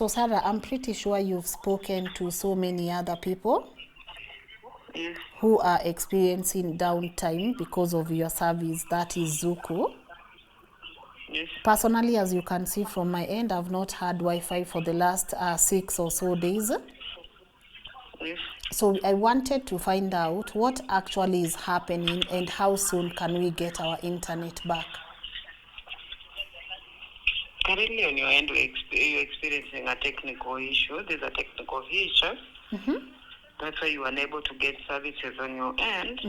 So Sarah, I'm pretty sure you've spoken to so many other people Yes. who are experiencing downtime because of your service, that is Zuku. Yes. Personally, as you can see from my end, I've not had Wi-Fi for the last 6 or so days. Yes. So I wanted to find out what actually is happening and how soon can we get our internet back. Currently on your end, you're experiencing a technical issue. There's a technical issue. That's why you are unable to get services on your end.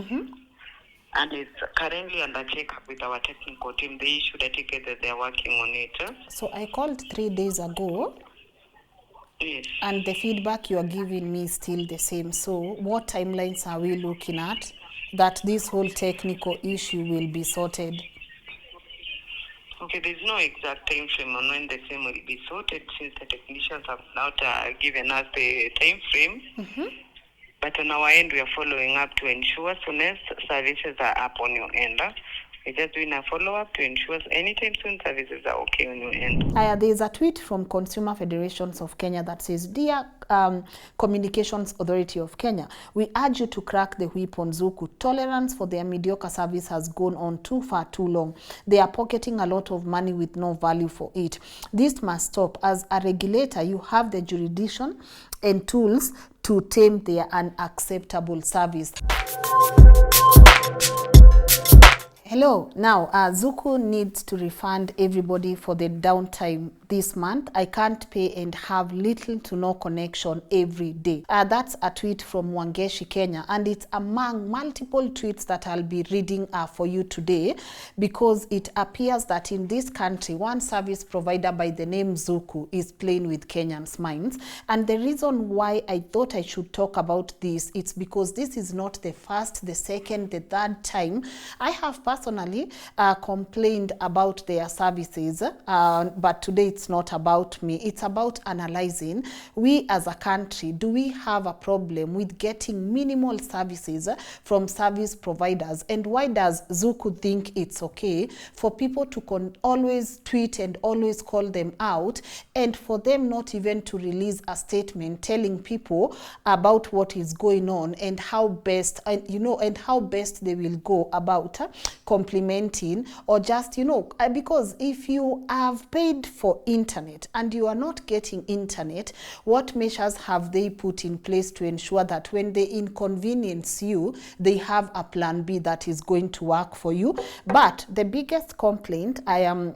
And it's currently under check-up with our technical team. They issued a ticket that they're working on it. So I called 3 days ago. Yes. And the feedback you are giving me is still the same. So what timelines are we looking at that this whole technical issue will be sorted? Okay, there's no exact time frame on when the same will be sorted, since the technicians have not given us the time frame. But on our end, we are following up to ensure soon as services are up on your end. We're just doing a follow-up to ensure anytime soon services are okay on your end. There's a tweet from Consumer Federations of Kenya that says, Dear Communications Authority of Kenya, we urge you to crack the whip on Zuku. Tolerance for their mediocre service has gone on too far too long. They are pocketing a lot of money with no value for it. This must stop. As a regulator, you have the jurisdiction and tools to tame their unacceptable service. Hello. Now, Zuku needs to refund everybody for the downtime this month. I can't pay and have little to no connection every day. That's a tweet from Wangeshi, Kenya, and it's among multiple tweets that I'll be reading for you today, because it appears that in this country, one service provider by the name Zuku is playing with Kenyans' minds. And the reason why I thought I should talk about this, it's because this is not the first, the second, the third time I have personally complained about their services, but today it's not about me. It's about analyzing, we as a country, do we have a problem with getting minimal services from service providers? And why does Zuku think it's okay for people to always tweet and always call them out, and for them not even to release a statement telling people about what is going on and how best, and how best they will go about complementing, or just, because if you have paid for internet and you are not getting internet, what measures have they put in place to ensure that when they inconvenience you, they have a plan B that is going to work for you? But the biggest complaint I am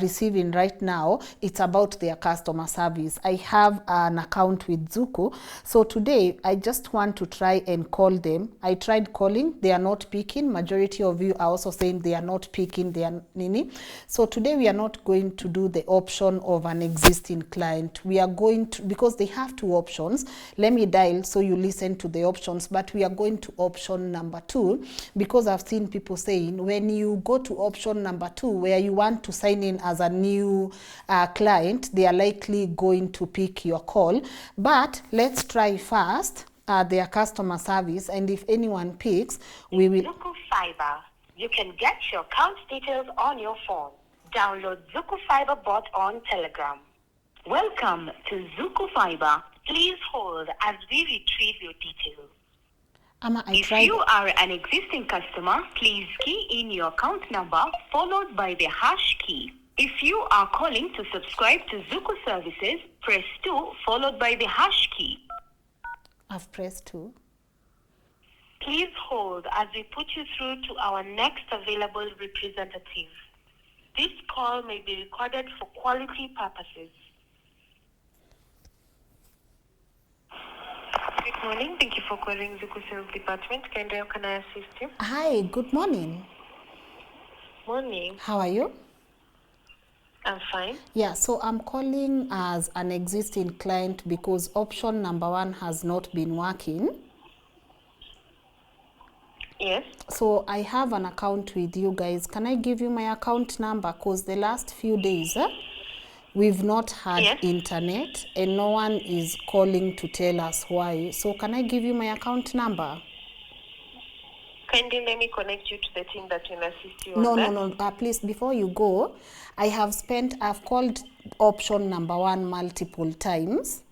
receiving right now, it's about their customer service. I have an account with Zuku, so today I just want to try and call them. I tried calling, they are not picking. Majority of you are also saying they are not picking their nini. So today we are not going to do the option of an existing client. We are going to, because they have two options. Let me dial so you listen to the options, but we are going to option number 2, because I've seen people saying when you go to option number 2, where you want to sign in as a new client, they are likely going to pick your call. But let's try first their customer service, and if anyone picks, we will. Zuku Fiber. You can get your account details on your phone. Download Zuku Fiber bot on Telegram. Welcome to Zuku Fiber. Please hold as we retrieve your details. If you are an existing customer, please key in your account number followed by the hash key. If you are calling to subscribe to Zuku services, press 2 followed by the hash key. I've pressed 2. Please hold as we put you through to our next available representative. This call may be recorded for quality purposes. Good morning. Thank you for calling Zuku Sales Department. How can I assist you? Hi, good morning. Morning. How are you? I'm fine. Yeah, so I'm calling as an existing client because option number 1 has not been working. Yes. So I have an account with you guys. Can I give you my account number? Because the last few days, we've not had internet and no one is calling to tell us why. So can I give you my account number? Kindly let me connect you to the team that will assist you No, on that. no. Please, before you go, I've called option number 1 multiple times.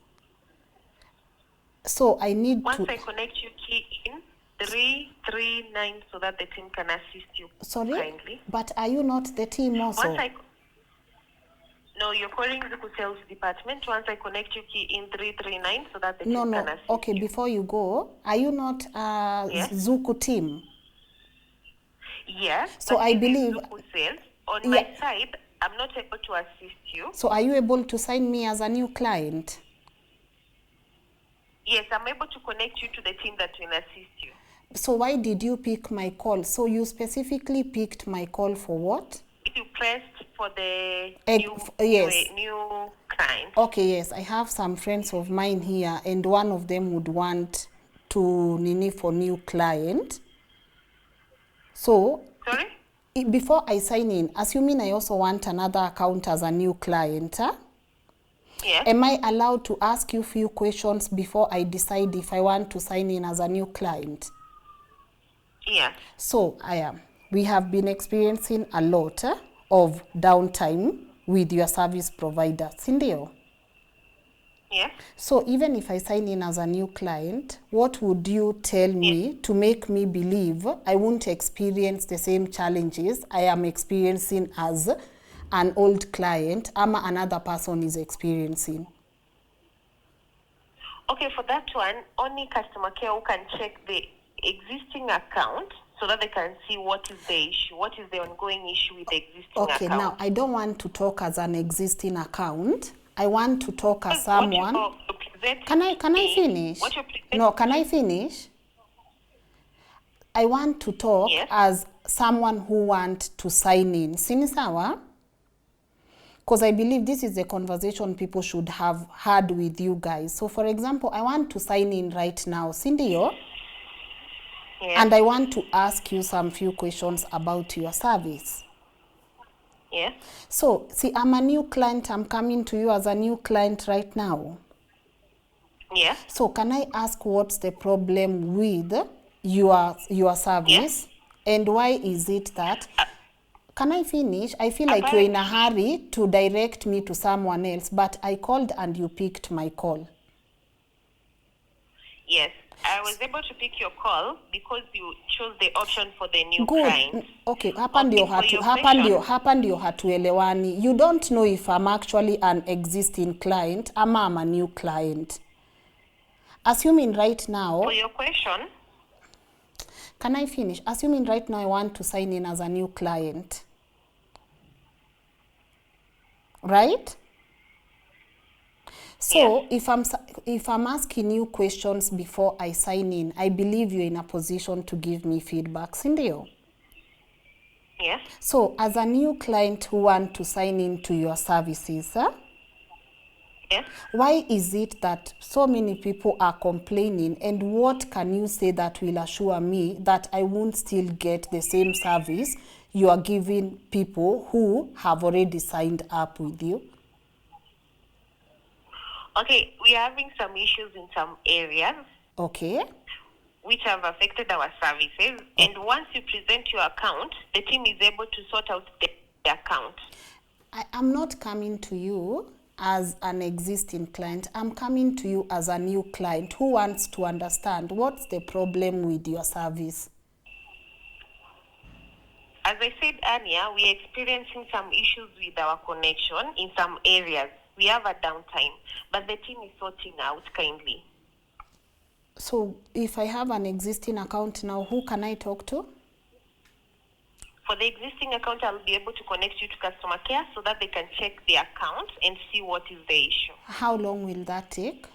So I need Once to... I connect you, key in 339 so that the team can assist you. Sorry? Kindly. But are you not the team also? No, you're calling Zuku Sales Department. Once I connect you, key in 339 so that the No, team no. can assist Okay, you. before you go, are you not Yes. Zuku team? Yes. So but I this is believe... Zuku Sales. On Yeah. my side, I'm not able to assist you. So are you able to sign me as a new client? Yes, I'm able to connect you to the team that will assist you. So why did you pick my call? So you specifically picked my call for what? If you pressed for the yes. new client. Okay, yes. I have some friends of mine here, and one of them would want to nini for new client. So Sorry? Before I sign in, assuming I also want another account as a new client, Yes. am I allowed to ask you a few questions before I decide if I want to sign in as a new client? Yes. So I am. We have been experiencing a lot of downtime with your service provider, Cindy. Yes. So even if I sign in as a new client, what would you tell me to make me believe I won't experience the same challenges I am experiencing as an old client ama another person is experiencing? Okay, for that one, only customer care who can check the existing account so that they can see what is the issue, what is the ongoing issue with the existing account. Okay, now I don't want to talk as an existing account. I want to talk as someone. Can I finish? No, can I finish? I want to talk as someone who wants to sign in. Sinisawa? Because I believe this is a conversation people should have had with you guys. So for example, I want to sign in right now. Cindy, and I want to ask you some few questions about your service. Yes. So, see, I'm a new client. I'm coming to you as a new client right now. Yes. So, can I ask what's the problem with your service? Yes. And why is it that... Can I finish? I feel like you're in a hurry to direct me to someone else, but I called and you picked my call. Yes. I was able to pick your call because you chose the option for the new client. Okay, hapa ndio hatuelewani. You don't know if I'm actually an existing client ama I'm a new client. Assuming right now... For your question... Can I finish? Assuming right now I want to sign in as a new client. Right? So, if I'm asking you questions before I sign in, I believe you're in a position to give me feedback. Cindy? Yes. So, as a new client who want to sign into your services, yes. Why is it that so many people are complaining, and what can you say that will assure me that I won't still get the same service you are giving people who have already signed up with you? Okay, we are having some issues in some areas. Okay. Which have affected our services. And once you present your account, the team is able to sort out the account. I'm not coming to you as an existing client. I'm coming to you as a new client who wants to understand what's the problem with your service. As I said earlier, we are experiencing some issues with our connection in some areas. We have a downtime, but the team is sorting out kindly. So if I have an existing account now, who can I talk to? For the existing account, I'll be able to connect you to customer care so that they can check the account and see what is the issue. How long will that take?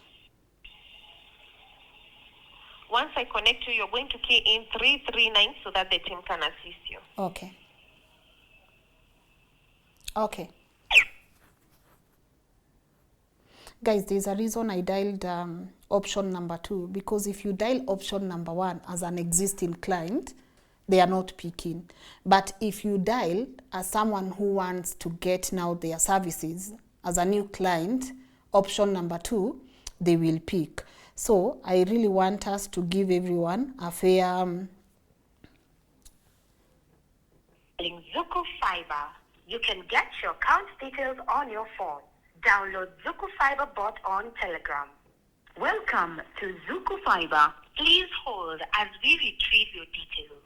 Once I connect you, you're going to key in 339 so that the team can assist you. Okay. Okay. Guys, there's a reason I dialed option number 2, because if you dial option number 1 as an existing client, they are not picking. But if you dial as someone who wants to get now their services as a new client, option number 2, they will pick. So I really want us to give everyone a fair Zuku Fiber. You can get your account details on your phone. Download Zuku Fiber bot on Telegram. Welcome to Zuku Fiber. Please hold as we retrieve your details.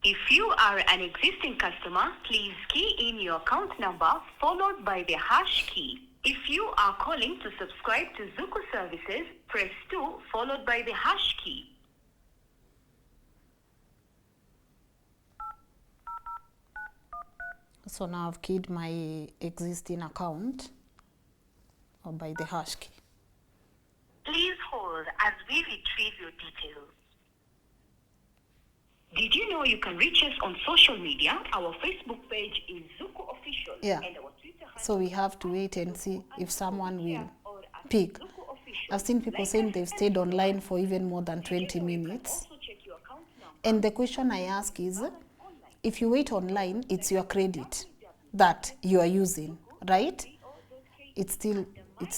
If you are an existing customer, please key in your account number followed by the hash key. If you are calling to subscribe to Zuku services, press 2 followed by the hash key. So now I've keyed my existing account or by the hash key. Please hold as we retrieve your details. Did you know you can reach us on social media? Our Facebook page is Zuku Official. Yeah. And our Twitter handle So we have to wait and see if someone will or at pick. Zuku Official. I've seen people saying they've stayed online for even more than 20 minutes. Also check your account number. And the question I ask is, if you wait online, it's your credit that you are using, right? It's still, And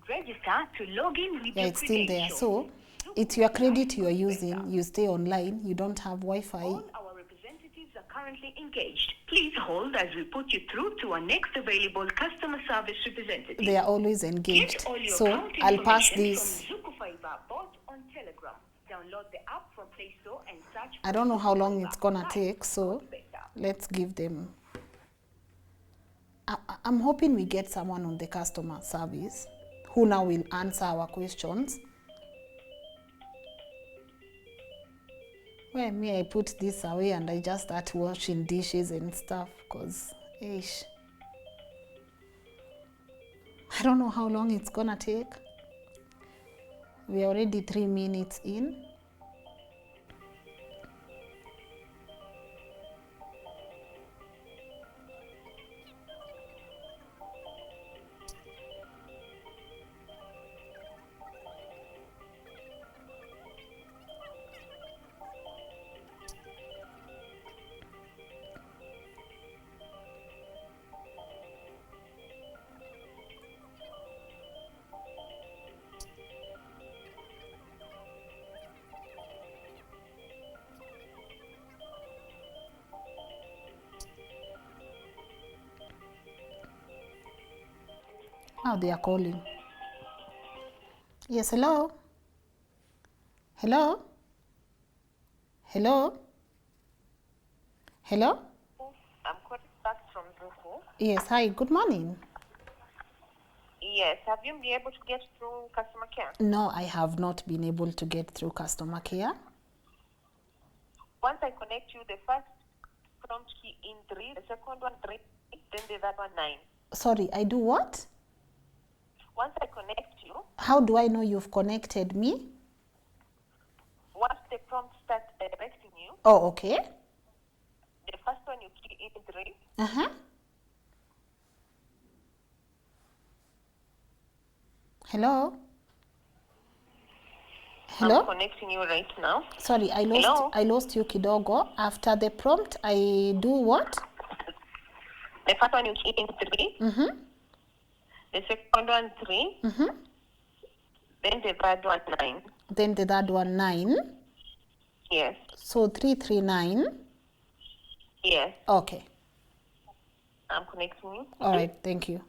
register to log in with yeah, your it's still there. credentials. So it's your credit you are using. You stay online. You don't have Wi-Fi. All our representatives are currently engaged. Please hold as we put you through to our next available customer service representative. They are always engaged. Get all your So account I'll pass information this. from Zuku Fiber bot on Telegram. Download the app from Play Store and search for I don't know how Zuku long Fiber. it's gonna Life take. So goes better. let's give them. I'm hoping we get someone on the customer service who now will answer our questions. Well, me, I put this away and I just start washing dishes and stuff because, ish. I don't know how long it's gonna take. We're already 3 minutes in. Now they are calling. Yes, hello? Hello? Hello? Hello? I'm calling back from Zuku. Yes, hi, good morning. Yes, have you been able to get through customer care? No, I have not been able to get through customer care. Once I connect you, the first prompt key in 3, the second one 3, then the third one 9. Sorry, I do what? Once I connect you, How do I know you've connected me? once the prompt starts directing you, Oh, okay. the first one you key in 3, Uh-huh. Hello? Hello? I'm connecting you right now. Sorry, Hello? I lost you kidogo. After the prompt, I do what? The first one you key in 3, Mm-hmm. the second one 3, Mm-hmm. then the third one 9. Then the third one 9. Yes, So 339. yes, Okay. I'm connecting you. All right. Thank you.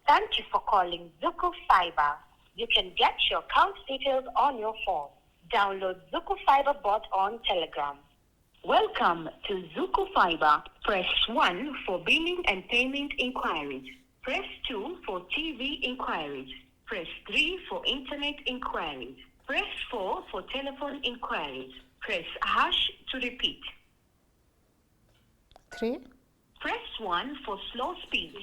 Thank you for calling Zuku Fiber. You can get your account details on your phone. Download Zuku Fiber bot on Telegram. Welcome to Zuku Fiber. Press 1 for billing and payment inquiries. Press 2 for TV inquiries. Press 3 for internet inquiries. Press 4 for telephone inquiries. Press hash to repeat. 3. Press 1 for slow speed.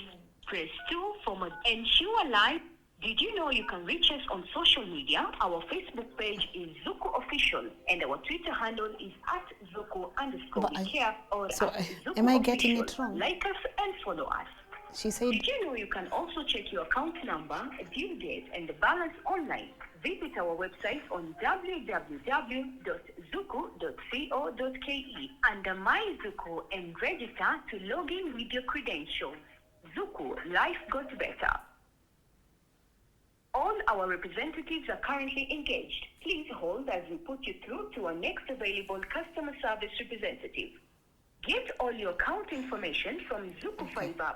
Press 2 for ensure live. Did you know you can reach us on social media? Our Facebook page is Zuku Official and our Twitter handle is @Zuku_care or so @Zuku am I getting Official. it wrong? Like us and follow us. She said, Did you know you can also check your account number, due date, and the balance online? Visit our website on www.zuku.co.ke under My Zuku and register to log in with your credentials. Zuku, life got better. All our representatives are currently engaged. Please hold as we put you through to our next available customer service representative. Get all your account information from Zuku Fiber.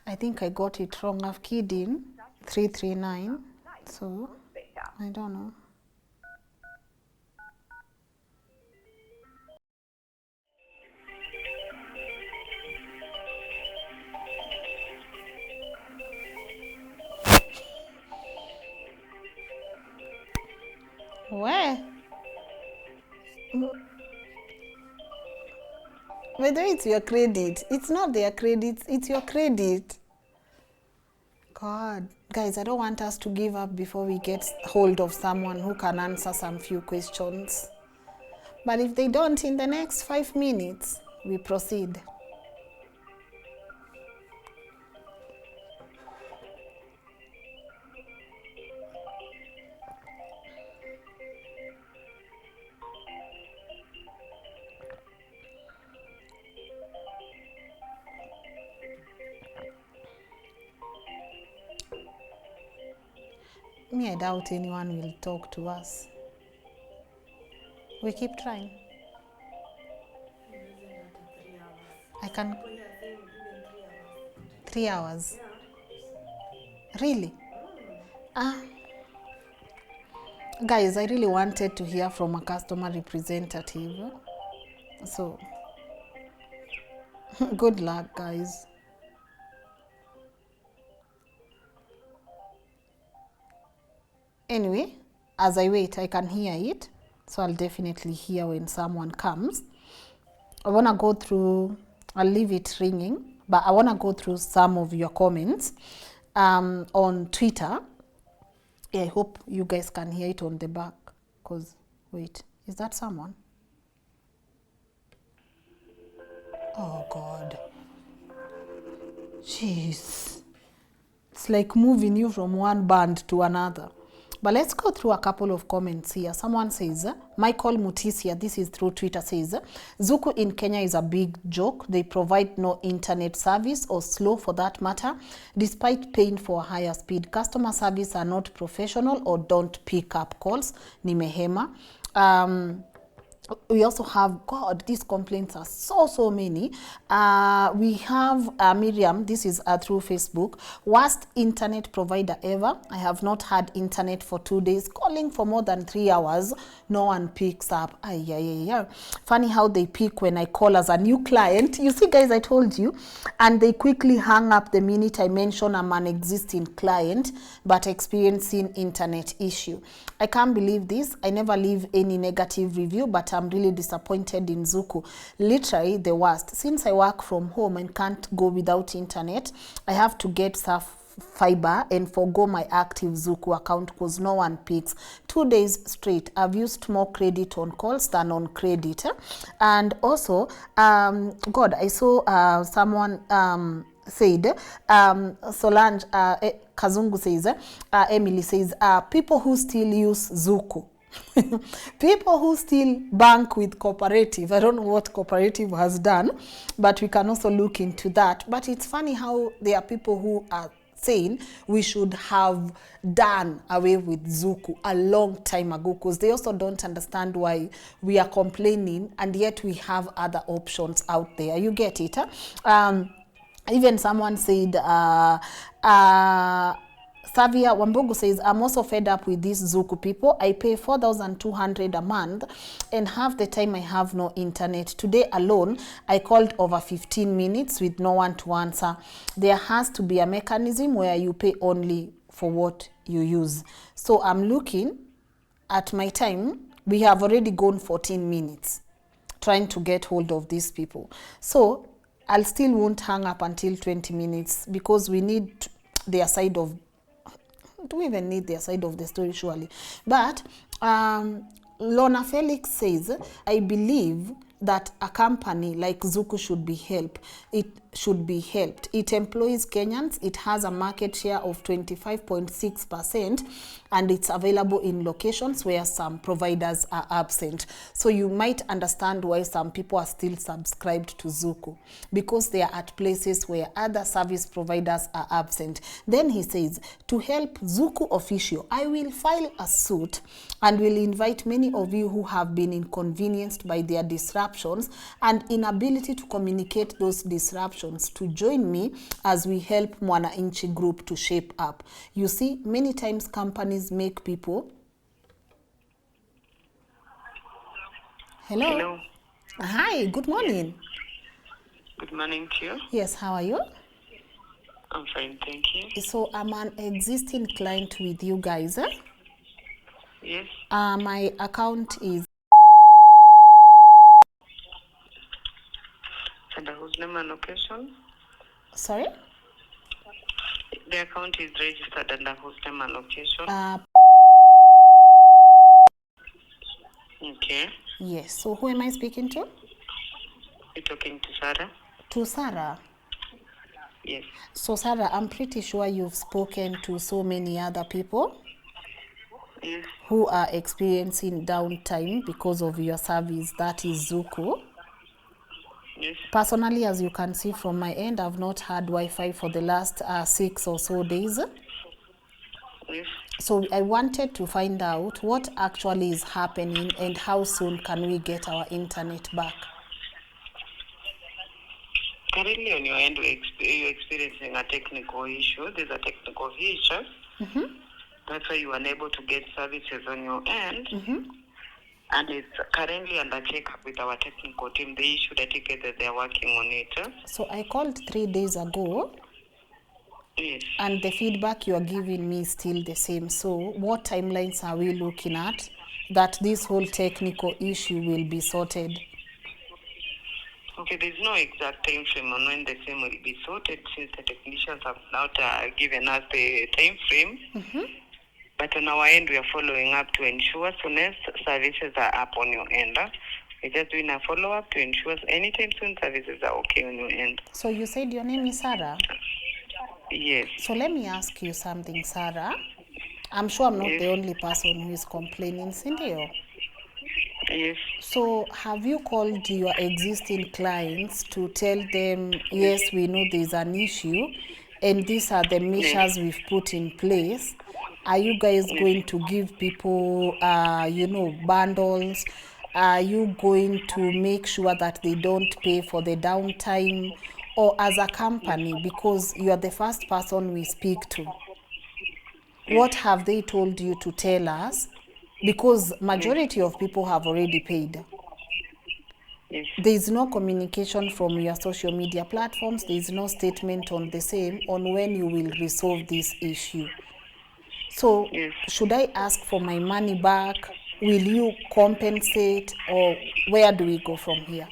I think I got it wrong. I've keyed in 339. So, I don't know. Where? Whether it's your credit, it's not their credit, it's your credit. God, guys, I don't want us to give up before we get hold of someone who can answer some few questions. But if they don't, in the next 5 minutes, we proceed. Me, I doubt anyone will talk to us. We keep trying. I can. 3 hours. Really? Guys, I really wanted to hear from a customer representative. So, good luck, guys. Anyway, as I wait, I can hear it. So I'll definitely hear when someone comes. I want to go through, I'll leave it ringing, but I want to go through some of your comments on Twitter. Yeah, I hope you guys can hear it on the back. Because, wait, is that someone? Oh, God. Jeez. It's like moving you from one band to another. But let's go through a couple of comments here. Someone says, Michael Mutisia, this is through Twitter, says, Zuku in Kenya is a big joke. They provide no internet service or slow for that matter, despite paying for a higher speed. Customer service are not professional or don't pick up calls. Nimehema. We also have, God, these complaints are so many. We have Miriam, this is through Facebook. Worst internet provider ever. I have not had internet for 2 days. Calling for more than 3 hours. No one picks up. Funny how they pick when I call as a new client. You see, guys, I told you. And they quickly hang up the minute I mention I'm an existing client, but experiencing internet issue. I can't believe this. I never leave any negative review, but I'm really disappointed in Zuku. Literally the worst. Since I work from home and can't go without internet, I have to get fiber and forgo my active Zuku account because no one picks. 2 days straight. I've used more credit on calls than on credit. And also, God, I saw someone said, Solange Kazungu says, Emily says, people who still use Zuku. People who still bank with cooperative. I don't know what cooperative has done, but we can also look into that. But it's funny how there are people who are saying we should have done away with Zuku a long time ago, because they also don't understand why we are complaining and yet we have other options out there. You get it? Even someone said, Savia Wambogu says, I'm also fed up with these Zuku people. I pay 4,200 a month and half the time I have no internet. Today alone, I called over 15 minutes with no one to answer. There has to be a mechanism where you pay only for what you use. So I'm looking at my time. We have already gone 14 minutes trying to get hold of these people. So I'll still won't hang up until 20 minutes because we need their side of, do we even need their side of the story surely? But Lona Felix says, I believe that a company like Zuku should be helped. should be helped. It employs Kenyans. It has a market share of 25.6%, and it's available in locations where some providers are absent. So you might understand why some people are still subscribed to Zuku, because they are at places where other service providers are absent. Then he says, to help Zuku official, I will file a suit and will invite many of you who have been inconvenienced by their disruptions and inability to communicate those disruptions to join me as we help Mwananchi Group to shape up. You see, many times companies make people... Hello? Hello. Hi, good morning. Yes. Good morning to you. Yes, how are you? I'm fine, thank you. So I'm an existing client with you guys. Yes. My account is... Under whose name and location? Sorry? The account is registered under whose name and location? Okay. Yes, so who am I speaking to? You're talking to Sarah? To Sarah. Yes. So Sarah, I'm pretty sure you've spoken to so many other people Yes. who are experiencing downtime because of your service, that is Zuku. Yes. Personally, as you can see from my end, I've not had Wi-Fi for the last 6 or so days. Yes. So I wanted to find out what actually is happening and how soon can we get our internet back. Currently on your end, you're experiencing a technical issue. There's a technical issue. Mm-hmm. That's why you are unable to get services on your end. Mm-hmm. And it's currently under check-up with our technical team. They issued a ticket that they're working on it. So I called 3 days ago. Yes. And the feedback you are giving me is still the same. So what timelines are we looking at that this whole technical issue will be sorted? Okay, there's no exact time frame on when the same will be sorted, since the technicians have not given us the time frame. Mm-hmm. But on our end, we are following up to ensure soonest services are up on your end. We're just doing a follow-up to ensure anytime soon services are okay on your end. So you said your name is Sarah? Yes. So let me ask you something, Sarah. I'm sure I'm not Yes. the only person who is complaining, Cindy. Yes. So have you called your existing clients to tell them, yes, we know there's an issue and these are the measures we've put in place? Are you guys going to give people, bundles? Are you going to make sure that they don't pay for the downtime? Or as a company, because you are the first person we speak to, what have they told you to tell us? Because majority of people have already paid. Yes. There is no communication from your social media platforms. There is no statement on the same on when you will resolve this issue. So Yes. should I ask for my money back? Will you compensate, or where do we go from here?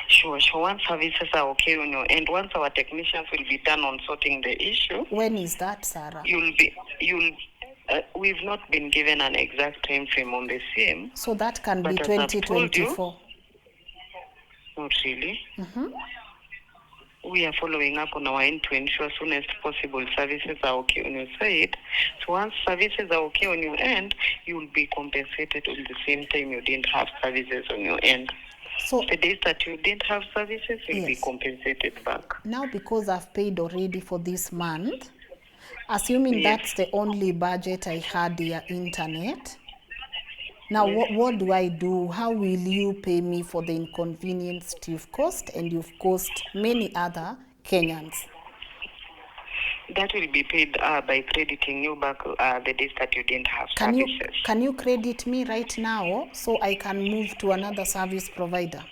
Sure. Once services are okay on your end, once our technicians will be done on sorting the issue. When is that, Sarah? We've not been given an exact time frame on the same. So that can be But as I've told you, 2024. Not really. Mm-hmm. We are following up on our end to ensure soonest possible services are okay on your side. So once services are okay on your end, you will be compensated on the same time you didn't have services on your end. So The days that you didn't have services will be Yes. compensated back. now, because I've paid already for this month, assuming Yes. that's the only budget I had your internet, now what do I do? How will you pay me for the inconvenience you've caused and you've caused many other Kenyans? That will be paid by crediting you back the days that you didn't have Can services. you credit me right now so I can move to another service provider?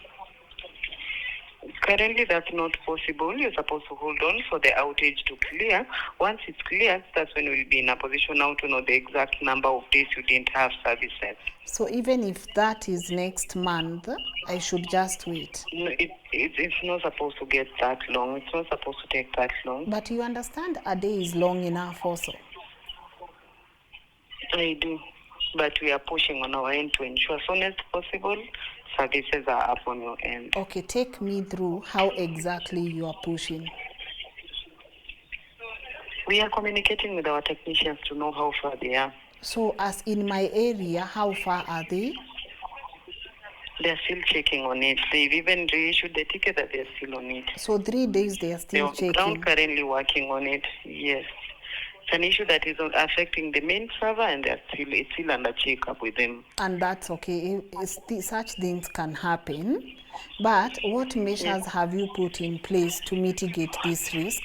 Currently, that's not possible. You're supposed to hold on for the outage to clear. Once it's cleared, that's when we'll be in a position now to know the exact number of days you didn't have services. So even if that is next month, I should just wait. No, it's not supposed to get that long. It's not supposed to take that long. But you understand a day is long enough also. I do. But we are pushing on our end to ensure soonest possible services are up on your end. Okay, take me through how exactly you are pushing. We are communicating with our technicians to know how far they are. So as in my area, how far are they? They're still checking on it. They've even reissued the ticket that they're still on it. So 3 days they are still They're checking. currently working on it. Yes. It's an issue that is affecting the main server, and it's still under check-up with them. And that's okay. Such things can happen. But what measures have you put in place to mitigate this risk?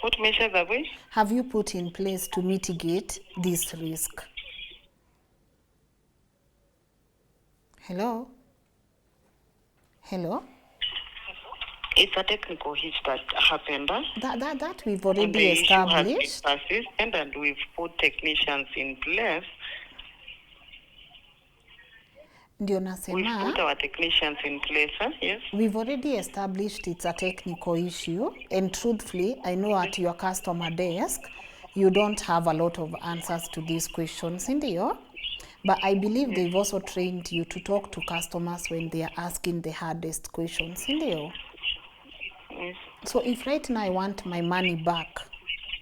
What measures have you put in place to mitigate this risk? Hello? Hello? It's a technical hitch that happened. That we've already established. And we've put technicians in place. Ndio nasema, we've put our technicians in place, yes. We've already established it's a technical issue, and truthfully, I know at your customer desk, you don't have a lot of answers to these questions, ndio? But I believe they've also trained you to talk to customers when they are asking the hardest questions, ndio? Yes. So if right now I want my money back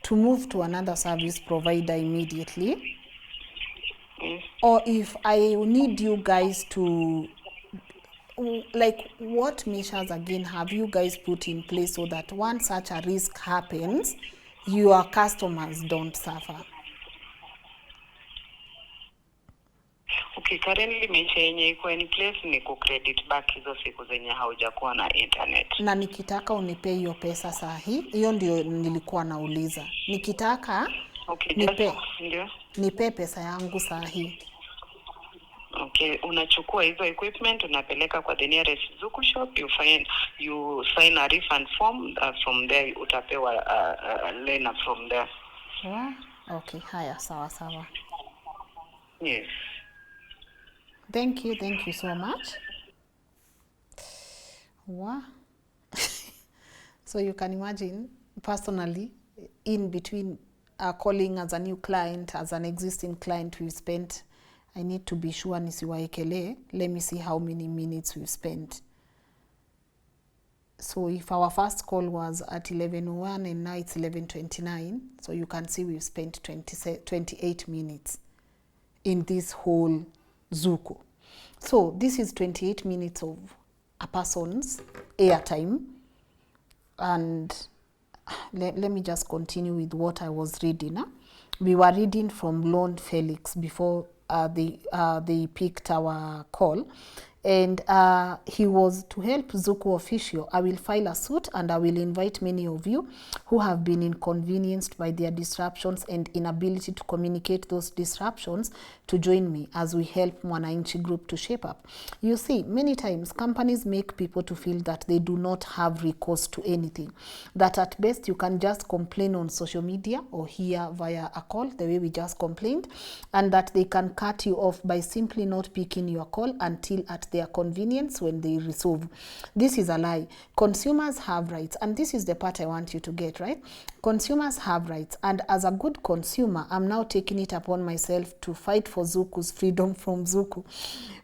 to move to another service provider immediately, or if I need you guys to, like, what measures again have you guys put in place so that once such a risk happens, your customers don't suffer? Okay, currently mecha yenye iko in place ni ku credit back hizo siku zenye haujakuwa na internet. Na nikitaka unipe hiyo pesa sahi, hiyo ndio nilikuwa nauliza. Nikitaka nipe pesa yangu sahi. Okay, unachukua hizo equipment unapeleka kwa the nearest Zuku shop, you sign a refund form, from there utapewa lena from there. Okay, haya, sawa. Yes. Thank you so much. Wow. So you can imagine, personally, in between calling as a new client, as an existing client, we've spent, I need to be sure nisiwaekele, let me see how many minutes we've spent. So if our first call was at 11:01 and now it's 11:29, so you can see we've spent 28 minutes in this whole Zuku. So this is 28 minutes of a person's airtime. And let me just continue with what I was reading. We were reading from Lon Felix before they picked our call. And he was to help Zuku official. I will file a suit and I will invite many of you who have been inconvenienced by their disruptions and inability to communicate those disruptions to join me as we help Mwananchi Group to shape up. You see, many times companies make people to feel that they do not have recourse to anything. That at best you can just complain on social media or here via a call, the way we just complained, and that they can cut you off by simply not picking your call until at their convenience when they resolve. This is a lie. Consumers have rights, and this is the part I want you to get, right? Consumers have rights, and as a good consumer, I'm now taking it upon myself to fight for Zuku's freedom from Zuku.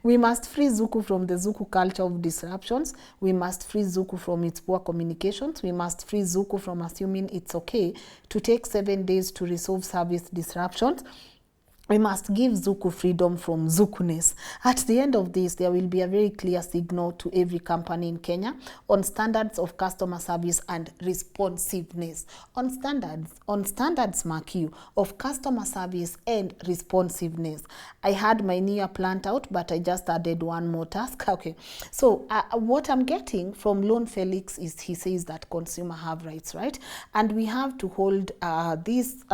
We must free Zuku from the Zuku culture of disruptions. We must free Zuku from its poor communications. We must free Zuku from assuming it's okay to take 7 days to resolve service disruptions. We must give Zuku freedom from Zukuness. At the end of this, there will be a very clear signal to every company in Kenya on standards of customer service and responsiveness. On standards, mark you, of customer service and responsiveness. I had my new plant out, but I just added one more task. Okay, so what I'm getting from Lon Felix is he says that consumer have rights, right? And we have to hold these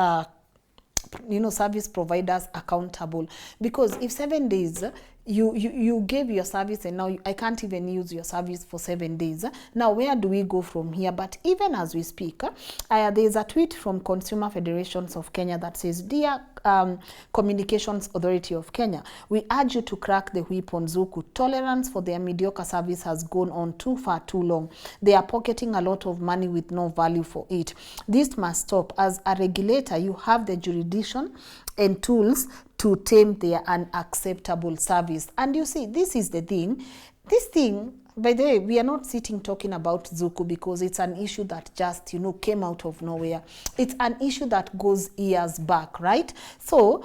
service providers accountable, because if 7 days you gave your service and now I can't even use your service for 7 days. Now, where do we go from here? But even as we speak, there's a tweet from Consumer Federations of Kenya that says, "Dear Communications Authority of Kenya, we urge you to crack the whip on Zuku. Tolerance for their mediocre service has gone on too far too long. They are pocketing a lot of money with no value for it. This must stop. As a regulator, you have the jurisdiction and tools to tame their unacceptable service." And you see, this is the thing. This thing, by the way, we are not sitting talking about Zuku because it's an issue that just, came out of nowhere. It's an issue that goes years back, right? So,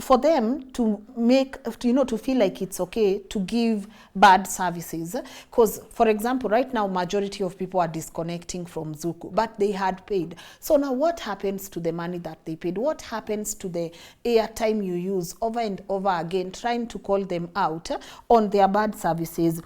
for them to make, to feel like it's okay to give bad services, because, for example, right now, majority of people are disconnecting from Zuku, but they had paid. So now what happens to the money that they paid? What happens to the airtime you use over and over again, trying to call them out on their bad services?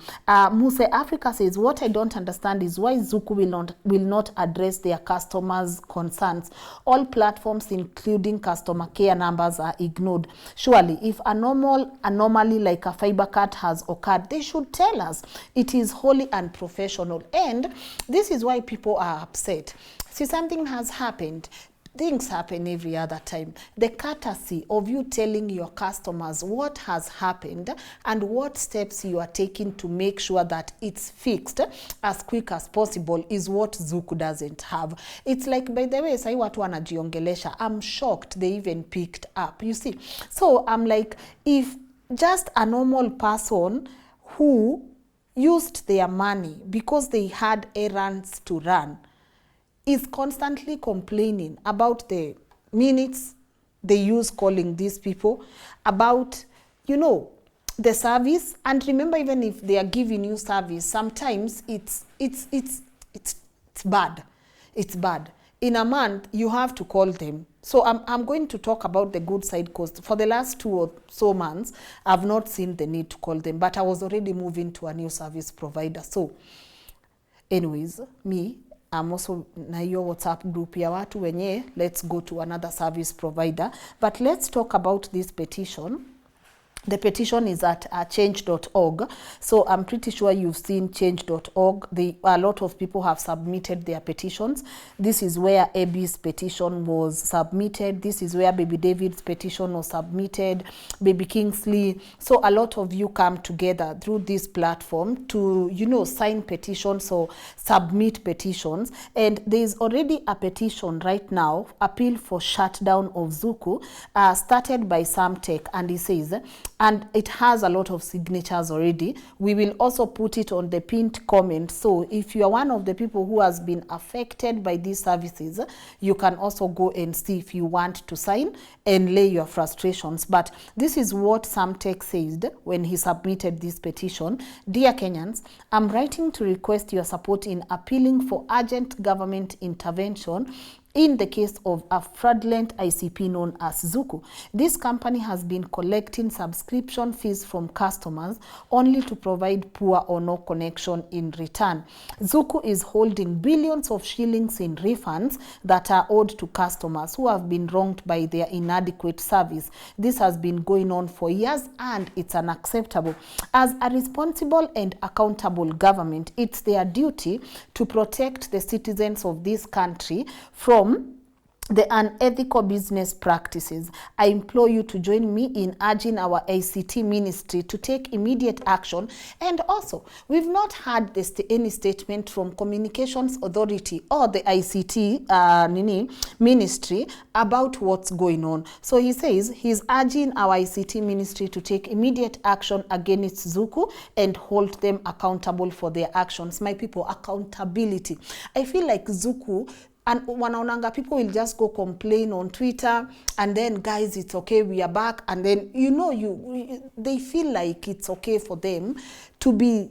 Muse Africa says, "What I don't understand is why Zuku will not address their customers' concerns. All platforms, including customer care numbers, are ignored. Surely, if a normal anomaly like a fiber cut has occurred, they should tell us. It is wholly unprofessional." And this is why people are upset. See, something has happened. Things happen every other time. The courtesy of you telling your customers what has happened and what steps you are taking to make sure that it's fixed as quick as possible is what Zuku doesn't have. It's like, by the way, sai watu wanajiongelesha. I'm shocked they even picked up. You see? So I'm like, if just a normal person who used their money because they had errands to run is constantly complaining about the minutes they use calling these people, about, the service. And remember, even if they are giving you service, sometimes it's bad. It's bad. In a month, you have to call them. So I'm going to talk about the good side, because for the last 2 or so months, I've not seen the need to call them, but I was already moving to a new service provider. So anyways, I'm also na hiyo WhatsApp group ya watu wenye, let's go to another service provider. But let's talk about this petition. The petition is at change.org. So I'm pretty sure you've seen change.org. A lot of people have submitted their petitions. This is where Abby's petition was submitted. This is where Baby David's petition was submitted. Baby Kingsley. So a lot of you come together through this platform to, sign petitions or submit petitions. And there's already a petition right now, appeal for shutdown of Zuku, started by Samtech. And he says, and it has a lot of signatures already. We will also put it on the pinned comment. So if you are one of the people who has been affected by these services, you can also go and see if you want to sign and lay your frustrations. But this is what Samtech said when he submitted this petition. "Dear Kenyans, I'm writing to request your support in appealing for urgent government intervention in the case of a fraudulent ICP known as Zuku. This company has been collecting subscription fees from customers only to provide poor or no connection in return. Zuku is holding billions of shillings in refunds that are owed to customers who have been wronged by their inadequate service. This has been going on for years and it's unacceptable. As a responsible and accountable government, it's their duty to protect the citizens of this country from the unethical business practices. I implore you to join me in urging our ICT ministry to take immediate action." And also, we've not had any statement from Communications Authority or the ICT ministry about what's going on. So he says he's urging our ICT ministry to take immediate action against Zuku and hold them accountable for their actions. My people, accountability. I feel like Zuku, and wanaonanga people will just go complain on Twitter, and then, guys, it's okay, we are back. And then, they feel like it's okay for them to be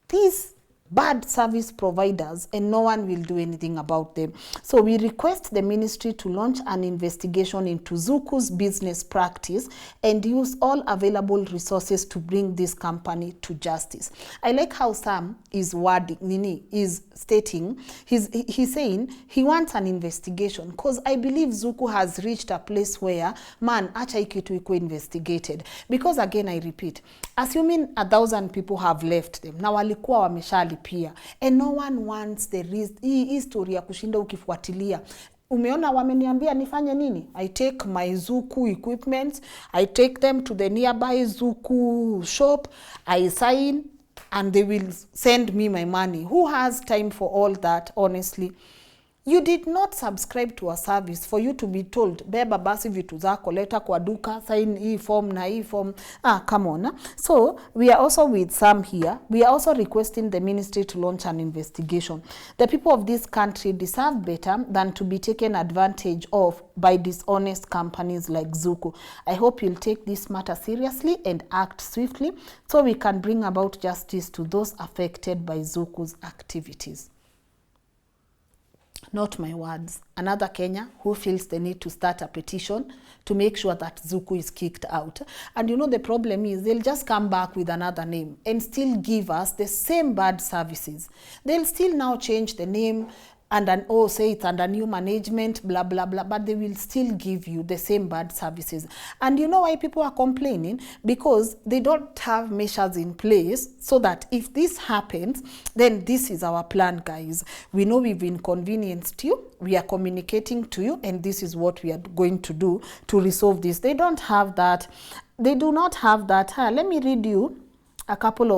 these bad service providers, and no one will do anything about them. So we request the ministry to launch an investigation into Zuku's business practice and use all available resources to bring this company to justice. I like how Sam is wording, is stating, he's saying he wants an investigation, because I believe Zuku has reached a place where, man, acha hii kitu iko investigated. Because again, I repeat, assuming 1,000 people have left them, na walikuwa wameshalipia, and no one wants the risk. Hii history ya kushinda ukifuatilia. Umeona wameniambia nifanye nini? I take my Zuku equipment, I take them to the nearby Zuku shop, I sign, and they will send me my money. Who has time for all that, honestly? You did not subscribe to a service for you to be told, beba basi vitu zako, leta kwa duka, sign hii form na hii form. Come on. So, we are also with Sam here. We are also requesting the ministry to launch an investigation. The people of this country deserve better than to be taken advantage of by dishonest companies like Zuku. I hope you'll take this matter seriously and act swiftly so we can bring about justice to those affected by Zuku's activities. Not my words. Another Kenya who feels the need to start a petition to make sure that Zuku is kicked out. And you know the problem is they'll just come back with another name and still give us the same bad services. They'll still now change the name and say it's under new management, blah, blah, blah, but they will still give you the same bad services. And you know why people are complaining? Because they don't have measures in place so that if this happens, then this is our plan, guys. We know we've inconvenienced you, we are communicating to you, and this is what we are going to do to resolve this. They don't have that. They do not have that. Let me read a couple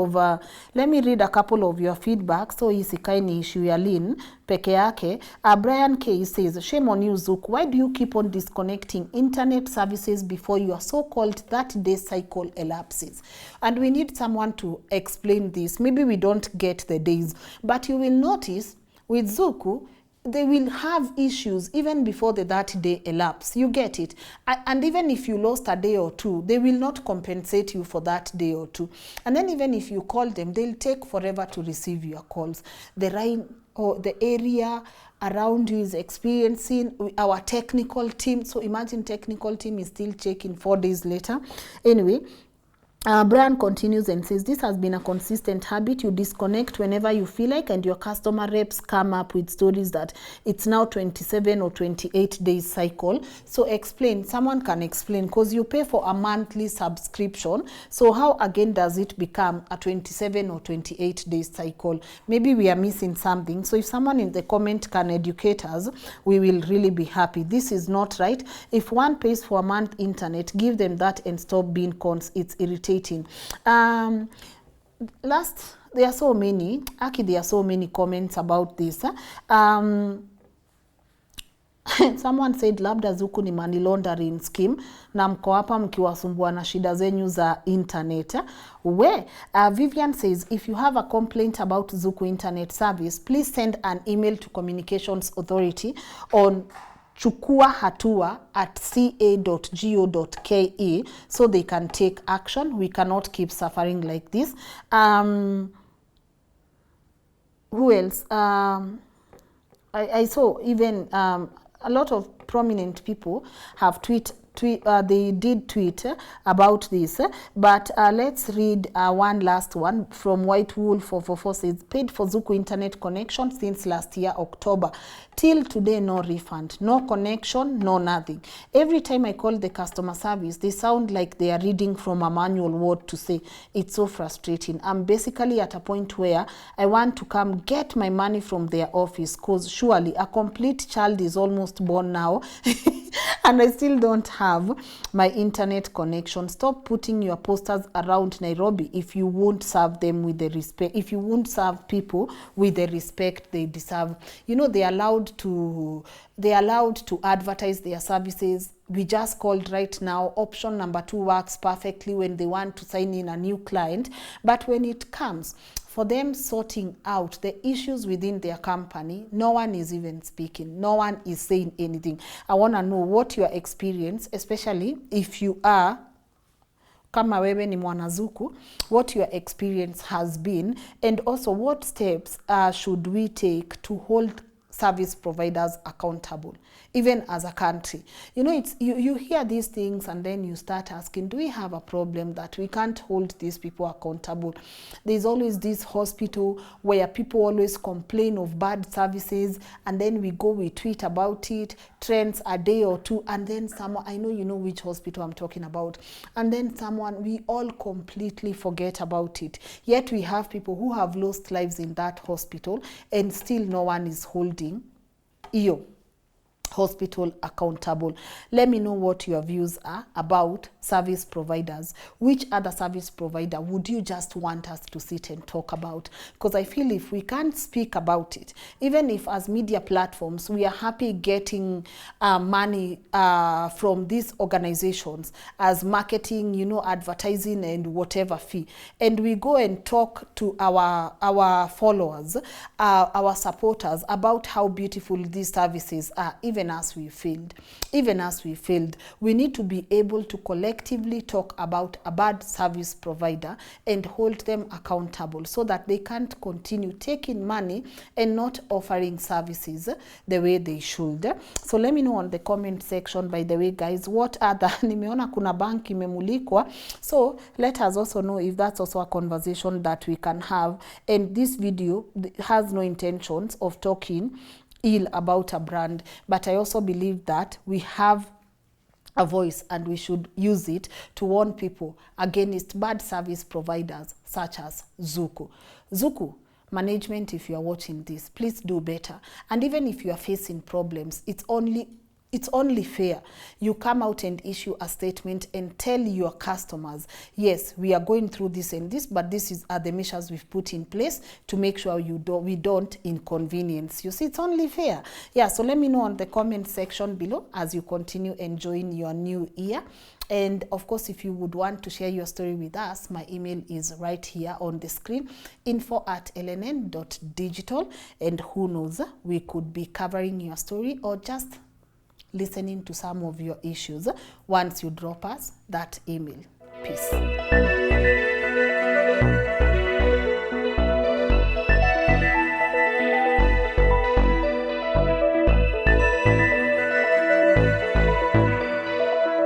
of your feedback. So isikai ni issue ya Lynn peke yake. Brian K says, shame on you, Zuku. Why do you keep on disconnecting internet services before your so-called 30-day cycle elapses? And we need someone to explain this. Maybe we don't get the days, but you will notice with Zuku, they will have issues even before the 30-day elapse. You get it? And even if you lost a day or two, they will not compensate you for that day or two. And then even if you call them, they'll take forever to receive your calls. The rain or the area around you is experiencing our technical team. So imagine technical team is still checking 4 days later. Anyway, Brian continues and says, this has been a consistent habit. You disconnect whenever you feel like, and your customer reps come up with stories that it's now 27 or 28 days cycle. So explain, someone can explain, because you pay for a monthly subscription. So how again does it become a 27 or 28 days cycle? Maybe we are missing something. So if someone in the comment can educate us, we will really be happy. This is not right. If one pays for a month internet, give them that and stop being cons. It's irritating. There are so many comments about this. Someone said labda Zuku ni money laundering scheme na mko hapa mkiwasumbua na shida zenyu za internet. Vivian says, if you have a complaint about Zuku internet service, please send an email to Communications Authority on chukuahatua@ca.go.ke so they can take action. We cannot keep suffering like this. Who else? I saw even a lot of prominent people have they did tweet about this, but let's read one last one from White Wolf 444 says, paid for Zuku internet connection since last year October till today, no refund, no connection, no nothing. Every time I call the customer service, they sound like they are reading from a manual what to say. It's so frustrating. I'm basically at a point where I want to come get my money from their office, because surely a complete child is almost born now and I still don't have my internet connection. Stop putting your posters around Nairobi if you won't serve them with the respect, if you won't serve people with the respect they deserve. You know, they're allowed to advertise their services. We just called right now. Option number 2 works perfectly when they want to sign in a new client. But when it comes for them sorting out the issues within their company, no one is even speaking. No one is saying anything. I want to know what your experience, especially if you are kama wewe ni mwanazuku, what your experience has been, and also what steps should we take to hold service providers accountable, even as a country. You know, it's you hear these things and then you start asking, do we have a problem that we can't hold these people accountable? There's always this hospital where people always complain of bad services, and then we tweet about it, trends a day or two, and then someone, I know you know which hospital I'm talking about, and then we all completely forget about it. Yet we have people who have lost lives in that hospital, and still no one is holding iyo hospital accountable. Let me know what your views are about service providers. Which other service provider would you just want us to sit and talk about? Because I feel if we can't speak about it, even if as media platforms we are happy getting money from these organizations as marketing, you know, advertising and whatever fee, and we go and talk to our followers, our supporters, about how beautiful these services are, even as we failed, we need to be able to collectively talk about a bad service provider and hold them accountable so that they can't continue taking money and not offering services the way they should. So let me know on the comment section, by the way guys, what other nimeona kuna bank imemulikwa, so let us also know if that's also a conversation that we can have. And this video has no intentions of talking ill about a brand, but I also believe that we have a voice and we should use it to warn people against bad service providers such as Zuku. Zuku management, if you are watching this, please do better. And even if you are facing problems, it's only fair you come out and issue a statement and tell your customers, yes, we are going through this and this, but are the measures we've put in place to make sure we don't inconvenience you. See, it's only fair. Yeah, so let me know on the comment section below as you continue enjoying your new year. And of course, if you would want to share your story with us, my email is right here on the screen, info@lnn.digital, and who knows, we could be covering your story or just listening to some of your issues once you drop us that email. Peace.